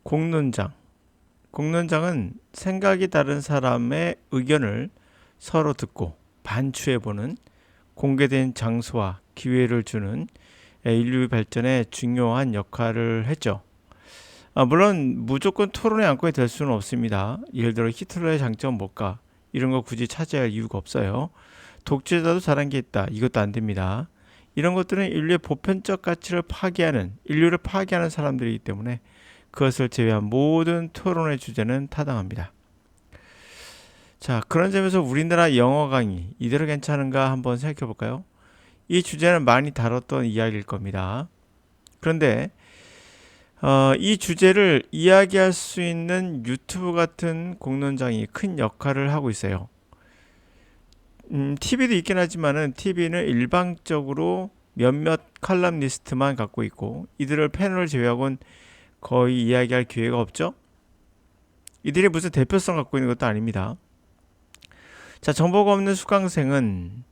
공론장. 공론장은 생각이 다른 사람의 의견을 서로 듣고 반추해보는 공개된 장소와 기회를 주는 인류 발전에 중요한 역할을 했죠. 물론 무조건 토론의 안건이 될 수는 없습니다. 예를 들어 히틀러의 장점은 뭘까? 이런 거 굳이 찾아야 할 이유가 없어요. 독재자도 잘한 게 있다. 이것도 안 됩니다. 이런 것들은 인류의 보편적 가치를 파괴하는, 인류를 파괴하는 사람들이기 때문에 그것을 제외한 모든 토론의 주제는 타당합니다. 자, 그런 점에서 우리나라 영어 강의 이대로 괜찮은가 한번 생각해 볼까요? 이 주제는 많이 다뤘던 이야기일 겁니다. 그런데 이 주제를 이야기할 수 있는 유튜브 같은 공론장이 큰 역할을 하고 있어요. TV도 있긴 하지만은 TV는 일방적으로 몇몇 칼럼니스트만 갖고 있고 이들을 패널을 제외하고는 거의 이야기할 기회가 없죠. 이들이 무슨 대표성 갖고 있는 것도 아닙니다. 자, 정보가 없는 수강생은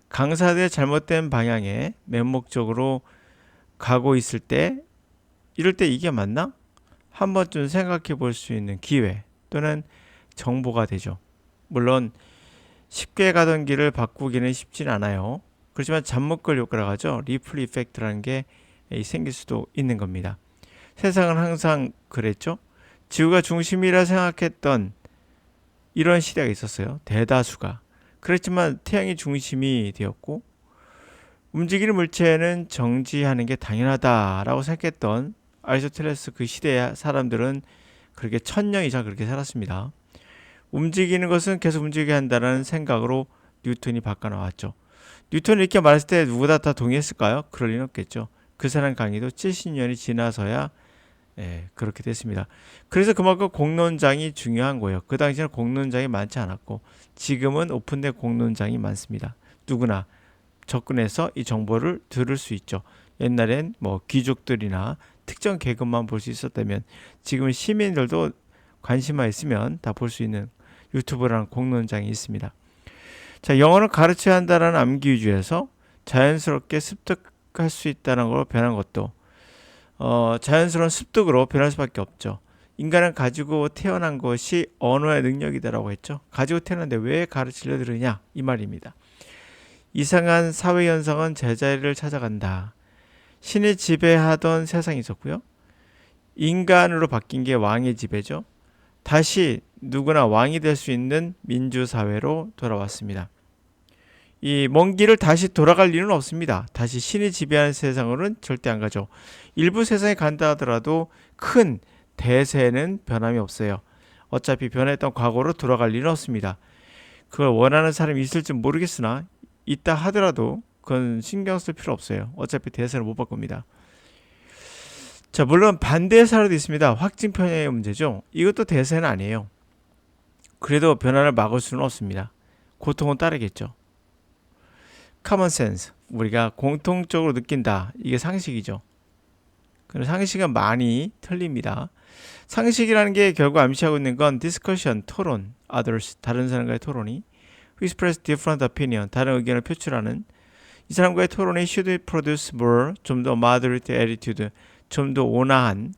강사들의 잘못된 방향에 맹목적으로 가고 있을 때 이럴 때 이게 맞나? 한 번쯤 생각해 볼 수 있는 기회 또는 정보가 되죠. 물론 쉽게 가던 길을 바꾸기는 쉽진 않아요. 그렇지만 잠목걸 효과라고 하죠. 리플 이펙트라는 게 생길 수도 있는 겁니다. 세상은 항상 그랬죠. 지구가 중심이라 생각했던 이런 시대가 있었어요. 대다수가. 그렇지만 태양이 중심이 되었고 움직이는 물체는 정지하는 게 당연하다라고 생각했던 아리스토텔레스 그 시대의 사람들은 그렇게 1000년 이상 그렇게 살았습니다. 움직이는 것은 계속 움직이게 한다는 생각으로 뉴턴이 바꿔 나왔죠. 뉴턴이 이렇게 말했을 때 누구나 다 동의했을까요? 그럴 리는 없겠죠. 그 사람 강의도 70년이 지나서야 그렇게 됐습니다. 그래서 그만큼 공론장이 중요한 거예요. 그 당시에는 공론장이 많지 않았고 지금은 오픈된 공론장이 많습니다. 누구나 접근해서 이 정보를 들을 수 있죠. 옛날엔 뭐 귀족들이나 특정 계급만 볼 수 있었다면 지금은 시민들도 관심만 있으면 다 볼 수 있는 유튜브라는 공론장이 있습니다. 자, 영어를 가르쳐야 한다는 암기 위주에서 자연스럽게 습득할 수 있다는 걸 변한 것도 자연스러운 습득으로 변할 수밖에 없죠. 인간은 가지고 태어난 것이 언어의 능력이다라고 했죠. 가지고 태어났는데 왜 가르치려 들으냐 이 말입니다. 이상한 사회 현상은 제자리를 찾아간다. 신이 지배하던 세상이 있었고요. 인간으로 바뀐 게 왕의 지배죠. 다시 누구나 왕이 될 수 있는 민주사회로 돌아왔습니다. 이 먼 길을 다시 돌아갈 리는 없습니다. 다시 신이 지배하는 세상으로는 절대 안 가죠. 일부 세상에 간다 하더라도 큰 대세는 변함이 없어요. 어차피 변했던 과거로 돌아갈 리는 없습니다. 그걸 원하는 사람이 있을지 모르겠으나 있다 하더라도 그건 신경 쓸 필요 없어요. 어차피 대세를 못 바꿉니다. 자, 물론 반대의 사례도 있습니다. 확증 편향의 문제죠. 이것도 대세는 아니에요. 그래도 변화를 막을 수는 없습니다. 고통은 따르겠죠. common sense, 우리가 공통적으로 느낀다. 이게 상식이죠. 그럼 상식은 많이 틀립니다. 상식이라는 게 결국 암시하고 있는 건 discussion, 토론, others, 다른 사람과의 토론이 who express different opinion, 다른 의견을 표출하는 이 사람과의 토론이 should produce more, 좀 더 moderate attitude, 좀 더 온화한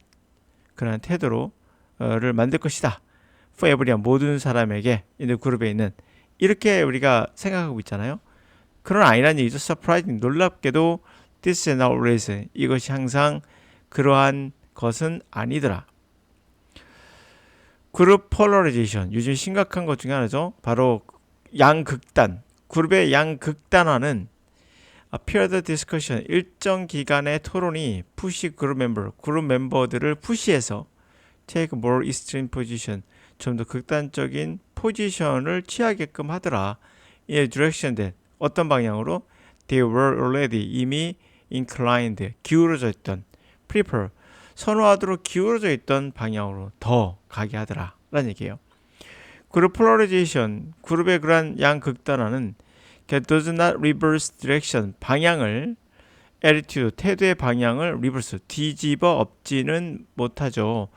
그런 태도를 만들 것이다. for everyone, 모든 사람에게 이 그룹에 있는 이렇게 우리가 생각하고 있잖아요. 그런 아니란 얘기죠. surprising, 놀랍게도 this is not always, 이것이 항상 그러한 것은 아니더라. 그룹 폴러리제이션, 요즘 심각한 것 중에 하나죠. 바로 양극단, 그룹의 양극단화는 peer discussion, 일정 기간의 토론이 푸시 그룹 멤버들을 푸시해서 take more extreme position, 좀 더 극단적인 포지션을 취하게끔 하더라. 이 디렉션된 어떤 방향으로 they were already, 이미 inclined, 기울어져 있던 prefer, 선호하도록 기울어져 있던 방향으로 더 가게 하더라 라는 얘기예요. 그룹 폴라리제이션, 그룹의 그러한 양극단화는 does not reverse direction, 방향을 attitude, 태도의 방향을 reverse, 뒤집어 엎지는 못하죠.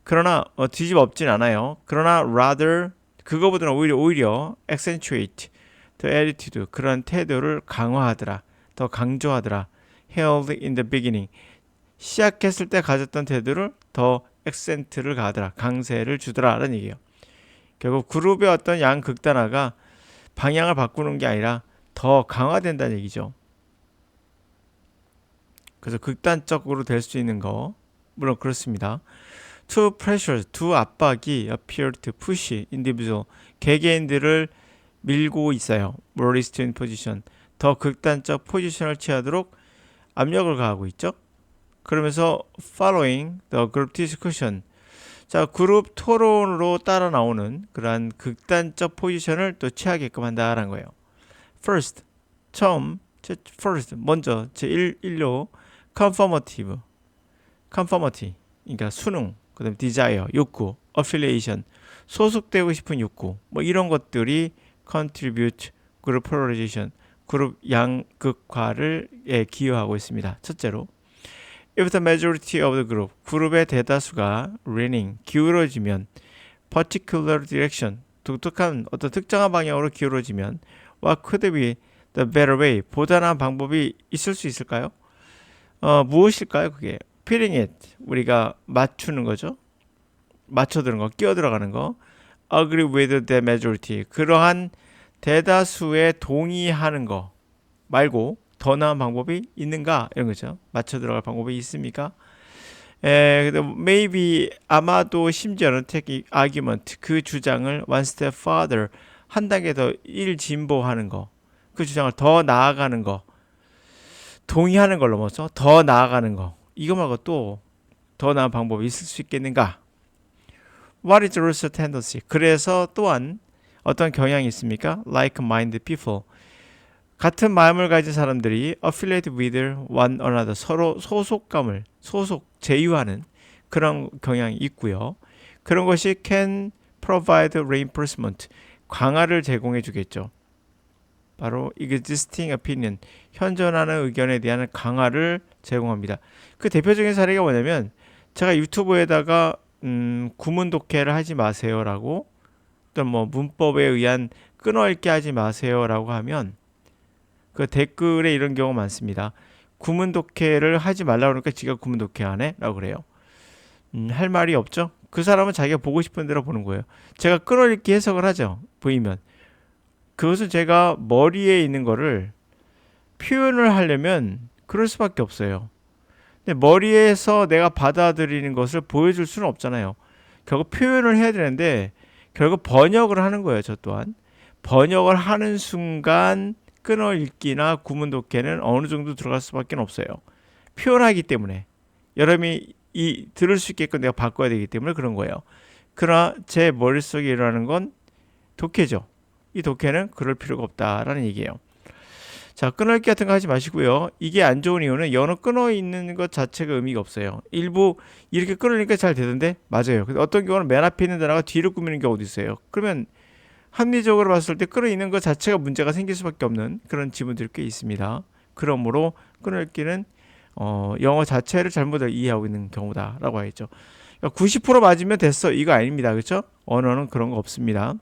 그러나 뒤집어 엎진 않아요. 그러나 rather, 그거보다는 오히려 accentuate the attitude, 그런 태도를 강화하더라, 더 강조하더라. held in the beginning, 시작했을 때 가졌던 태도를 더 액센트를 가하더라. 강세를 주더라. 라는 얘기예요. 결국 그룹의 어떤 양극단화가 방향을 바꾸는 게 아니라 더 강화된다는 얘기죠. 그래서 극단적으로 될 수 있는 거 물론 그렇습니다. Two pressures, 두 압박이 appear to push individual, 개개인들을 밀고 있어요. more restrained position, 더 극단적 포지션을 취하도록 압력을 가하고 있죠. 그러면서 following the group discussion, 자 그룹 토론으로 따라 나오는 그러한 극단적 포지션을 또 취하게끔 한다라는 거예요. First, 처음, first 먼저 제1로 conformative, 그러니까 순응, 그다음 desire, 욕구, affiliation, 소속되고 싶은 욕구, 뭐 이런 것들이 contribute group polarization, 그룹 양극화를 기여하고 있습니다. 첫째로, if the majority of the group, 그룹의 대다수가 leaning, 기울어지면, particular direction, 독특한 어떤 특정한 방향으로 기울어지면, what could be the better way, 보다 나은 방법이 있을 수 있을까요? 무엇일까요? 그게 fitting it, 우리가 맞추는 거죠. 맞춰드는 거, 끼어들어가는 거. agree with the majority, 그러한 대다수에 동의하는 거 말고 더 나은 방법이 있는가? 이런 거죠. 맞춰들어갈 방법이 있습니까? maybe, 아마도 심지어는 take argument, 그 주장을 one step further, 한 단계 더 일진보하는 거, 그 주장을 더 나아가는 거, 동의하는 걸 넘어서 더 나아가는 거, 이거 말고 또 더 나은 방법이 있을 수 있겠는가? What is also tendency? 그래서 또한 어떤 경향이 있습니까? Like-minded people, 같은 마음을 가진 사람들이 affiliate with one another, 서로 소속감을 제휴하는 그런 경향이 있고요. 그런 것이 can provide reinforcement, 강화를 제공해 주겠죠. 바로 existing opinion, 현존하는 의견에 대한 강화를 제공합니다. 그 대표적인 사례가 뭐냐면, 제가 유튜브에다가 구문 독해를 하지 마세요라고, 어떤 뭐 문법에 의한 끊어읽기 하지 마세요라고 하면 그 댓글에 이런 경우 많습니다. 구문 독해를 하지 말라고 그러니까 지가 구문 독해 안 해? 라고 그래요. 할 말이 없죠. 그 사람은 자기가 보고 싶은 대로 보는 거예요. 제가 끊어읽기 해석을 하죠. 보이면. 그것은 제가 머리에 있는 거를 표현을 하려면 그럴 수밖에 없어요. 근데 머리에서 내가 받아들이는 것을 보여줄 수는 없잖아요. 결국 표현을 해야 되는데 결국 번역을 하는 거예요. 저 또한. 번역을 하는 순간 끊어읽기나 구문 독해는 어느 정도 들어갈 수밖에 없어요. 표현하기 때문에. 여러분이 들을 수 있게끔 내가 바꿔야 되기 때문에 그런 거예요. 그러나 제 머릿속에 일어나는 건 독해죠. 이 독해는 그럴 필요가 없다라는 얘기예요. 자, 끊어읽기 같은 거 하지 마시고요. 이게 안 좋은 이유는 연어 끊어 있는 것 자체가 의미가 없어요. 일부 이렇게 끊으니까 잘 되던데 맞아요. 근데 어떤 경우는 맨 앞에 있는 단어가 뒤로 꾸미는 경우도 있어요. 그러면 합리적으로 봤을 때 끊어 있는 것 자체가 문제가 생길 수밖에 없는 그런 지문들이 꽤 있습니다. 그러므로 끊어읽기는 영어 자체를 잘못 이해하고 있는 경우다라고 하겠죠. 90% 맞으면 됐어, 이거 아닙니다. 그렇죠? 언어는 그런 거 없습니다.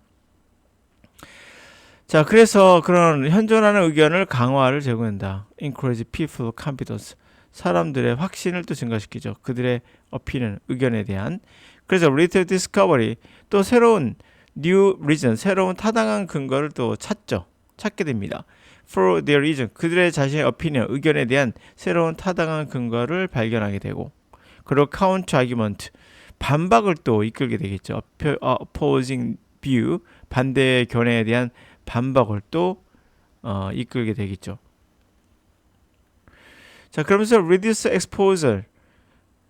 자, 그래서 그런 현존하는 의견을 강화를 제공한다. Encourage people confidence. 사람들의 확신을 또 증가시키죠. 그들의 opinion, 의견에 대한. 그래서 later discovery, 또 새로운 new reason, 새로운 타당한 근거를 또 찾게 됩니다. For their reason, 그들의 자신의 opinion, 의견에 대한 새로운 타당한 근거를 발견하게 되고, 그리고 counter argument, 반박을 또 이끌게 되겠죠. opposing view, 반대의 견해에 대한 반박을 또 이끌게 되겠죠. 자, 그러면서 reduce exposure,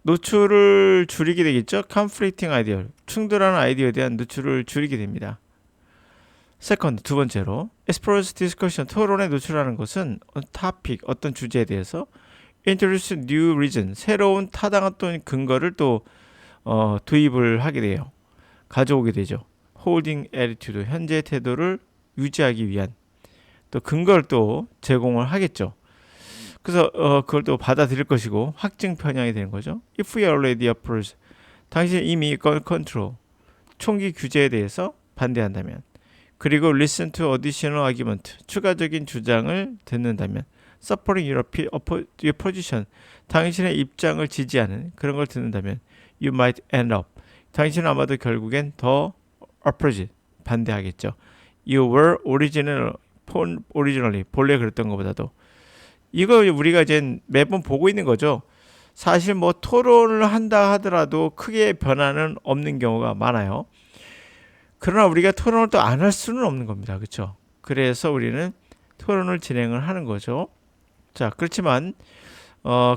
노출을 줄이게 되겠죠. conflicting idea, 충돌하는 아이디어에 대한 노출을 줄이게 됩니다. second, 두 번째로 express discussion, 토론에 노출하는 것은 topic, 어떤 주제에 대해서 introduce new reason, 새로운 타당한 또 근거를 또 도입을 하게 돼요. 가져오게 되죠. holding attitude, 현재 태도를 유지하기 위한 또 근거를 또 제공을 하겠죠. 그래서 그걸 또 받아들일 것이고 확증 편향이 되는 거죠. If we already oppose, 당신 이미 gun control, 총기 규제에 대해서 반대한다면, 그리고 listen to additional argument, 추가적인 주장을 듣는다면, supporting your position, 당신의 입장을 지지하는 그런 걸 듣는다면, you might end up. 당신은 아마도 결국엔 더 opposite, 반대하겠죠. You were originally, 본래 그랬던 것보다도. 이거 우리가 이제 매번 보고 있는 거죠. 사실 뭐 토론을 한다 하더라도 크게 변화는 없는 경우가 많아요. 그러나 우리가 토론을 또 안 할 수는 없는 겁니다. 그렇죠? 그래서 우리는 토론을 진행을 하는 거죠. 자, 그렇지만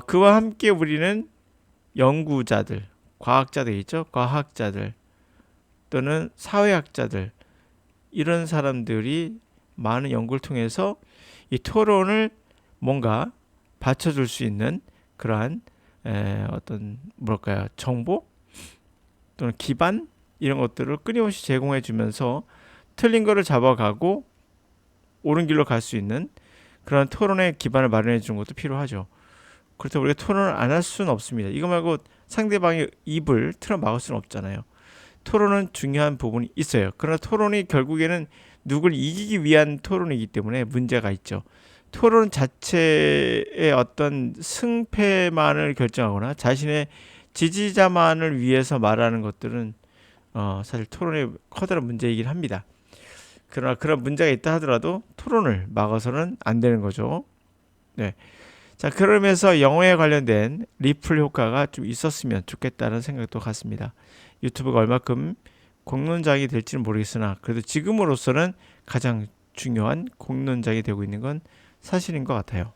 그와 함께 우리는 연구자들, 과학자들 있죠? 과학자들 또는 사회학자들 이런 사람들이 많은 연구를 통해서 이 토론을 뭔가 받쳐줄 수 있는 그러한 어떤 뭐랄까요? 정보 또는 기반 이런 것들을 끊임없이 제공해 주면서 틀린 거를 잡아가고 옳은 길로 갈 수 있는 그런 토론의 기반을 마련해 주는 것도 필요하죠. 그렇다고 우리가 토론을 안 할 수는 없습니다. 이거 말고 상대방의 입을 틀어 막을 수는 없잖아요. 토론은 중요한 부분이 있어요. 그러나 토론이 결국에는 누굴 이기기 위한 토론이기 때문에 문제가 있죠. 토론 자체의 어떤 승패만을 결정하거나 자신의 지지자만을 위해서 말하는 것들은 사실 토론의 커다란 문제이긴 합니다. 그러나 그런 문제가 있다 하더라도 토론을 막아서는 안 되는 거죠. 네. 자, 그러면서 영어에 관련된 리플 효과가 좀 있었으면 좋겠다는 생각도 같습니다. 유튜브가 얼마큼 공론장이 될지는 모르겠으나 그래도 지금으로서는 가장 중요한 공론장이 되고 있는 건 사실인 것 같아요.